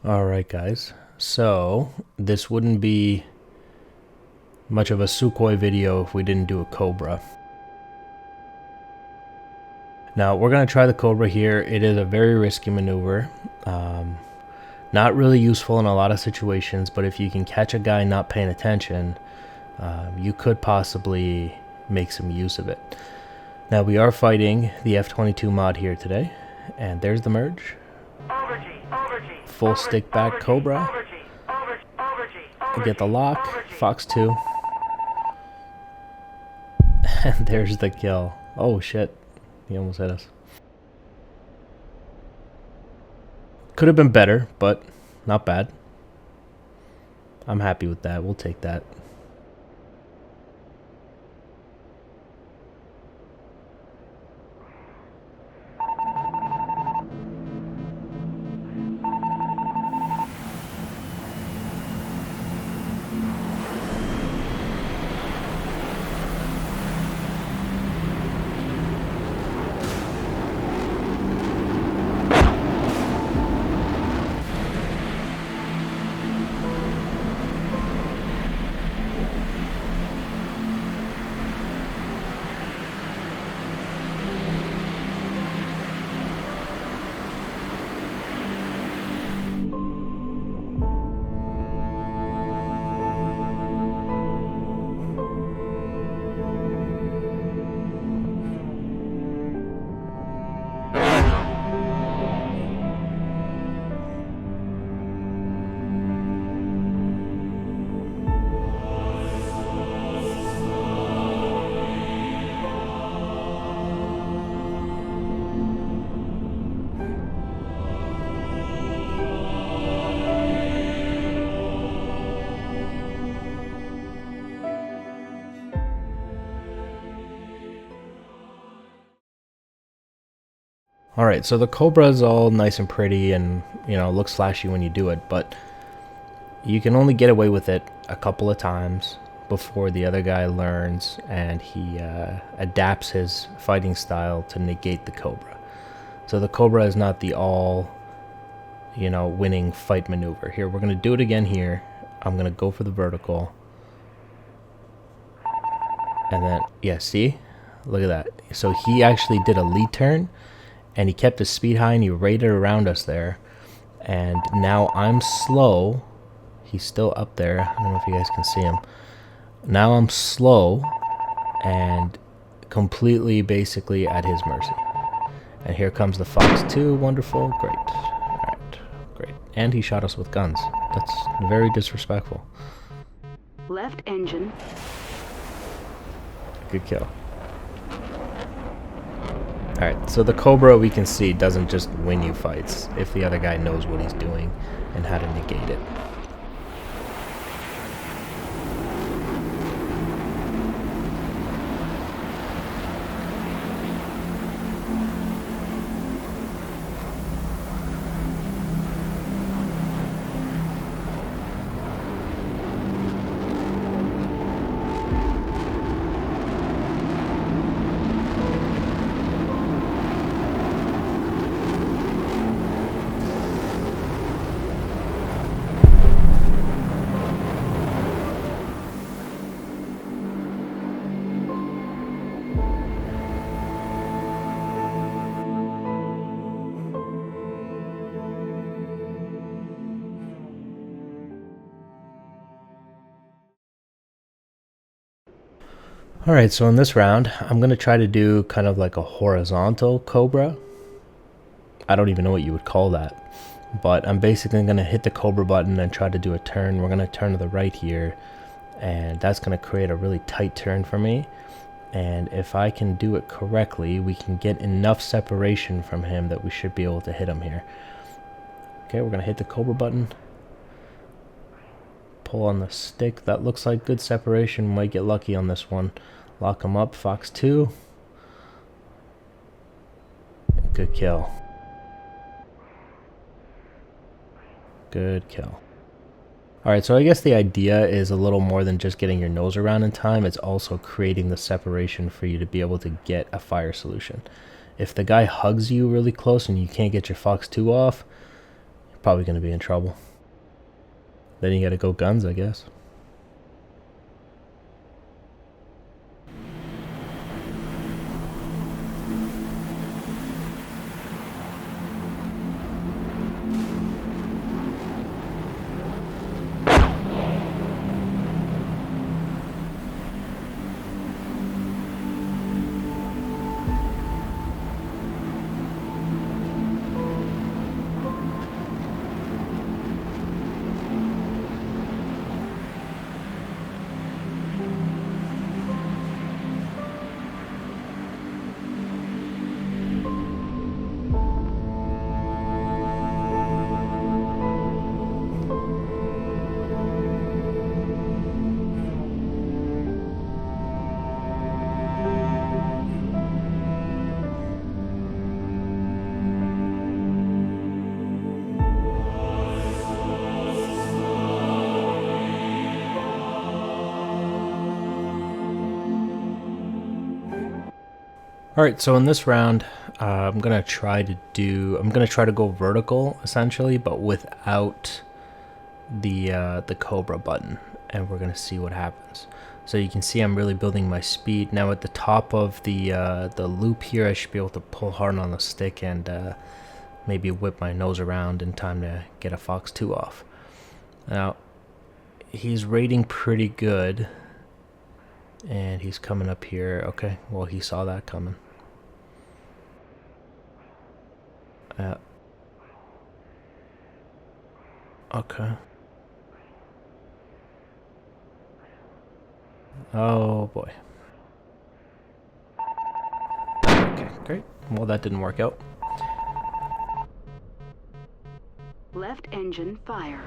Alright guys, so this wouldn't be much of a Sukhoi video if we didn't do a Cobra. Now we're going to try the Cobra here. It is a very risky maneuver. Not really useful in a lot of situations, but if you can catch a guy not paying attention, you could possibly make some use of it. Now we are fighting the F-22 mod here today, and there's the merge. Full stick back Cobra. Get the lock, Fox-2. And there's the kill. Oh shit, he almost hit us. Could have been better, but not bad. I'm happy with that, we'll take that. Alright, so the Cobra is all nice and pretty and, you know, looks flashy when you do it, but you can only get away with it a couple of times before the other guy learns and he adapts his fighting style to negate the Cobra. So the Cobra is not the all, you know, winning fight maneuver. Here, we're going to do it again here. I'm going to go for the vertical. And then, yeah, see? Look at that. So he actually did a lead turn. And he kept his speed high and he raided around us there. And now I'm slow. He's still up there. I don't know if you guys can see him. Now I'm slow and completely basically at his mercy. And here comes the Fox-2. Wonderful. Great. Alright. Great. And he shot us with guns. That's very disrespectful. Left engine. Good kill. Alright, so the Cobra, we can see, doesn't just win you fights if the other guy knows what he's doing and how to negate it. Alright, so in this round, I'm going to try to do kind of like a horizontal Cobra. I don't even know what you would call that. But I'm basically going to hit the Cobra button and try to do a turn. We're going to turn to the right here. And that's going to create a really tight turn for me. And if I can do it correctly, we can get enough separation from him that we should be able to hit him here. Okay, we're going to hit the Cobra button. Pull on the stick. That looks like good separation. Might get lucky on this one. Lock him up. Fox-2. Good kill. Good kill. Alright, so I guess the idea is a little more than just getting your nose around in time. It's also creating the separation for you to be able to get a fire solution. If the guy hugs you really close and you can't get your Fox-2 off, probably going to be in trouble. Then you got to go guns, I guess. Alright, so in this round, I'm gonna try to go vertical essentially, but without the Cobra button, and we're gonna see what happens. So you can see I'm really building my speed. Now at the top of the loop here, I should be able to pull hard on the stick and maybe whip my nose around in time to get a Fox-2 off. Now, he's rating pretty good. And he's coming up here. Okay, well, he saw that coming. Okay. Oh, boy. Okay, great. Well, that didn't work out. Left engine fire.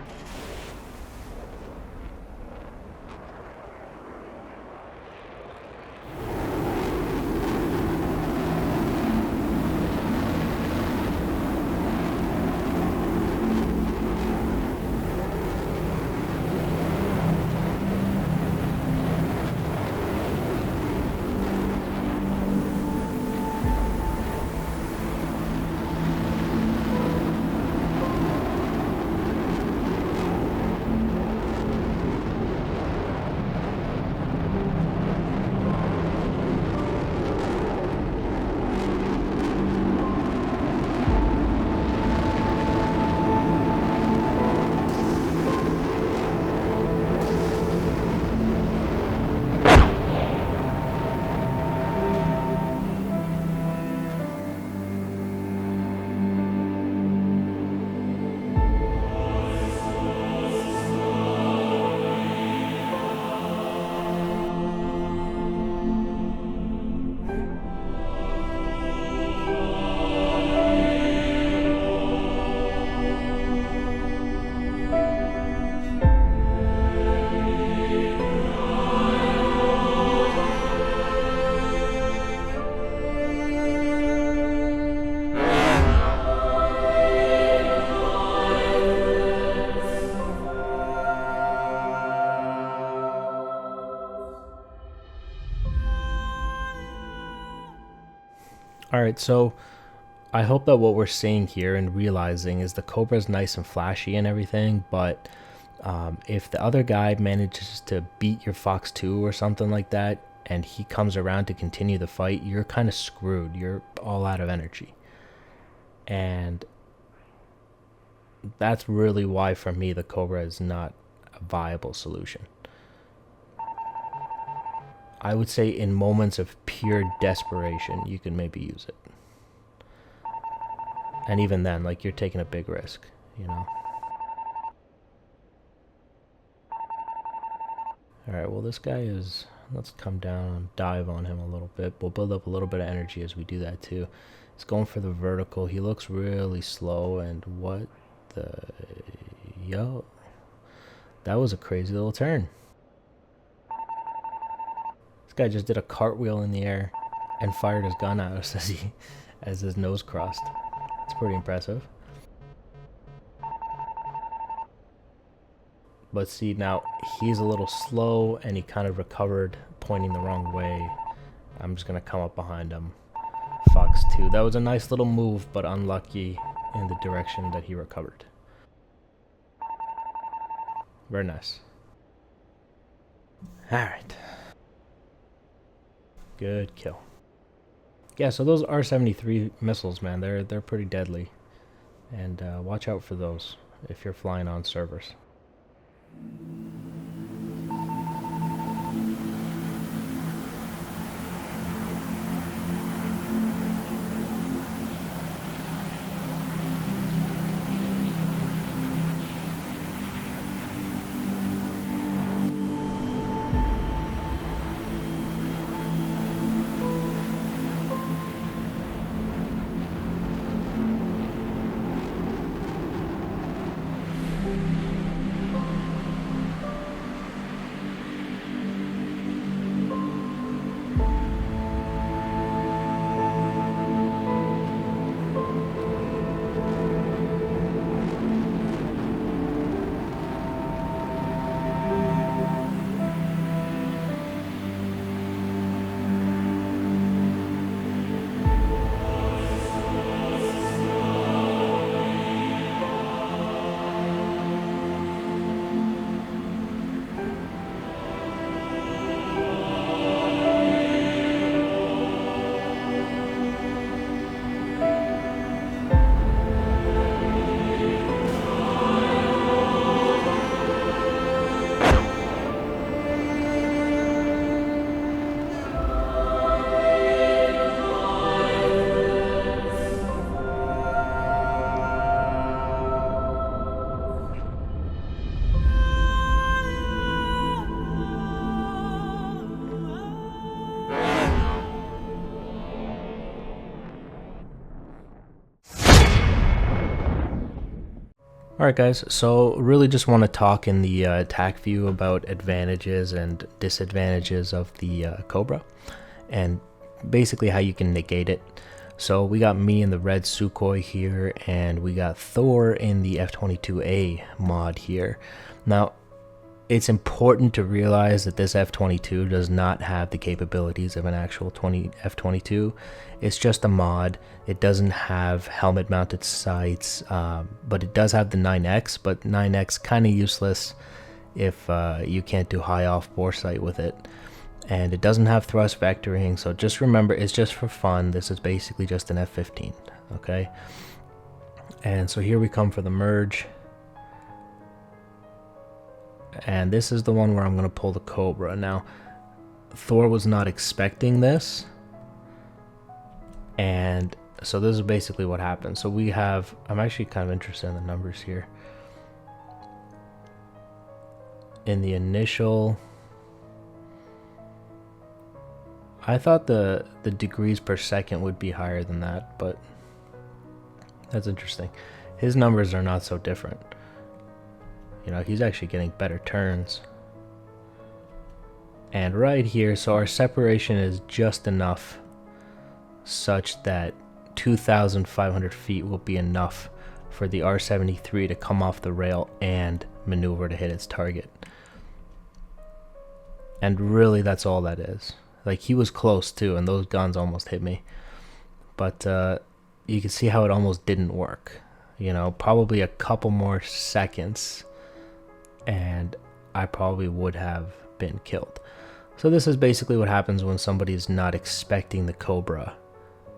Alright, so I hope that what we're seeing here and realizing is the Cobra's nice and flashy and everything, but if the other guy manages to beat your Fox-2 or something like that, and he comes around to continue the fight, you're kind of screwed. You're all out of energy. And that's really why, for me, the Cobra is not a viable solution. I would say in moments of pure desperation, you can maybe use it. And even then, like, you're taking a big risk, you know? Alright, well, this guy is... Let's come down and dive on him a little bit. We'll build up a little bit of energy as we do that, too. He's going for the vertical. He looks really slow, and what the... Yo. That was a crazy little turn. This guy just did a cartwheel in the air and fired his gun at us as his nose crossed. It's pretty impressive. But see, now he's a little slow and he kind of recovered pointing the wrong way. I'm just going to come up behind him. Fox-2. That was a nice little move, but unlucky in the direction that he recovered. Very nice. Alright. Good kill. Yeah, so those R-73 missiles, man, they're pretty deadly. And watch out for those if you're flying on servers. Alright guys, so really just want to talk in the attack view about advantages and disadvantages of the Cobra, and basically how you can negate it. So we got me in the red Sukhoi here, and we got Thor in the F-22A mod here. Now, it's important to realize that this F-22 does not have the capabilities of an actual F-22. It's just a mod. It doesn't have helmet mounted sights, but it does have the 9X, but 9X kind of useless if you can't do high off bore sight with it. And it doesn't have thrust vectoring, so just remember, it's just for fun. This is basically just an F-15, okay? And so here we come for the merge. And this is the one where I'm going to pull the Cobra. Now, Thor was not expecting this. And so this is basically what happened. So we have, I'm actually kind of interested in the numbers here. In the initial, I thought the degrees per second would be higher than that, but that's interesting. His numbers are not so different. You know, he's actually getting better turns. And right here, so our separation is just enough such that 2,500 feet will be enough for the R-73 to come off the rail and maneuver to hit its target. And really, that's all that is. Like, he was close too, and those guns almost hit me. But you can see how it almost didn't work. You know, probably a couple more seconds and I probably would have been killed. So this is basically what happens when somebody is not expecting the Cobra.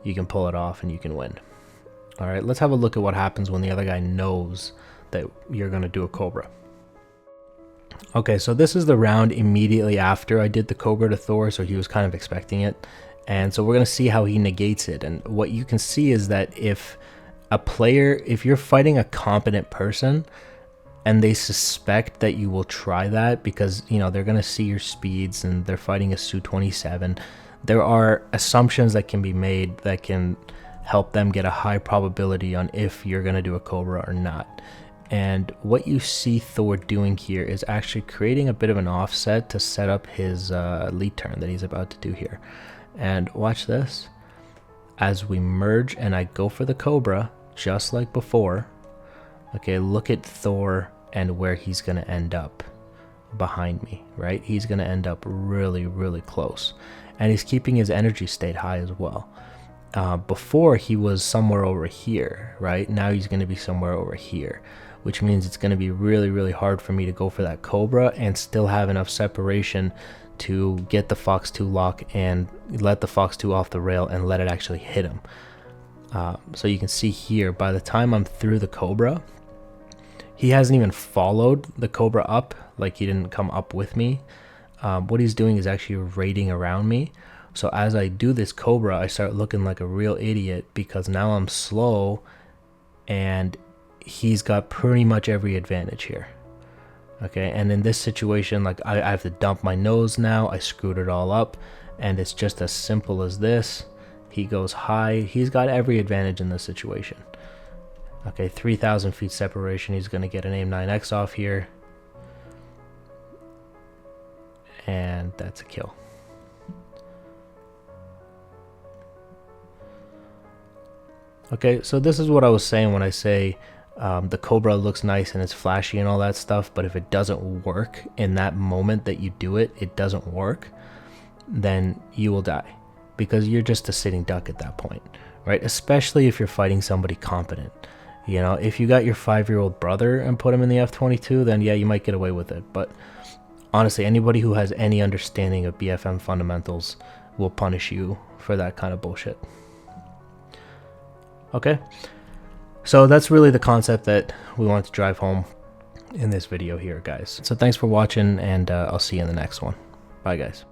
You can pull it off and you can win. Alright, let's have a look at what happens when the other guy knows that you're going to do a Cobra. Okay, so this is the round immediately after I did the Cobra to Thor, so he was kind of expecting it. And so we're going to see how he negates it. And what you can see is that if you're fighting a competent person, and they suspect that you will try that because, you know, they're going to see your speeds and they're fighting a Su-27. There are assumptions that can be made that can help them get a high probability on if you're going to do a Cobra or not. And what you see Thor doing here is actually creating a bit of an offset to set up his lead turn that he's about to do here. And watch this. As we merge and I go for the Cobra, just like before, okay, look at Thor and where he's going to end up behind me, right? He's going to end up really, really close. And he's keeping his energy state high as well. Before, he was somewhere over here, right? Now he's going to be somewhere over here. which means it's going to be really, really hard for me to go for that Cobra and still have enough separation to get the Fox-2 lock and let the Fox-2 off the rail and let it actually hit him. So you can see here, by the time I'm through the Cobra, he hasn't even followed the Cobra up, like he didn't come up with me. What he's doing is actually raiding around me. So as I do this Cobra, I start looking like a real idiot because now I'm slow and he's got pretty much every advantage here. Okay, and in this situation, like I have to dump my nose now. I screwed it all up, and it's just as simple as this. He goes high. He's got every advantage in this situation. Okay, 3,000 feet separation. He's going to get an AIM-9X off here. And that's a kill. Okay, so this is what I was saying when I say the Cobra looks nice and it's flashy and all that stuff, but if it doesn't work in that moment that you do it, it doesn't work, then you will die because you're just a sitting duck at that point, right? Especially if you're fighting somebody competent. You know, if you got your 5-year-old brother and put him in the F-22, then yeah, you might get away with it. But honestly, anybody who has any understanding of BFM fundamentals will punish you for that kind of bullshit. Okay, so that's really the concept that we want to drive home in this video here, guys. So thanks for watching, and I'll see you in the next one. Bye, guys.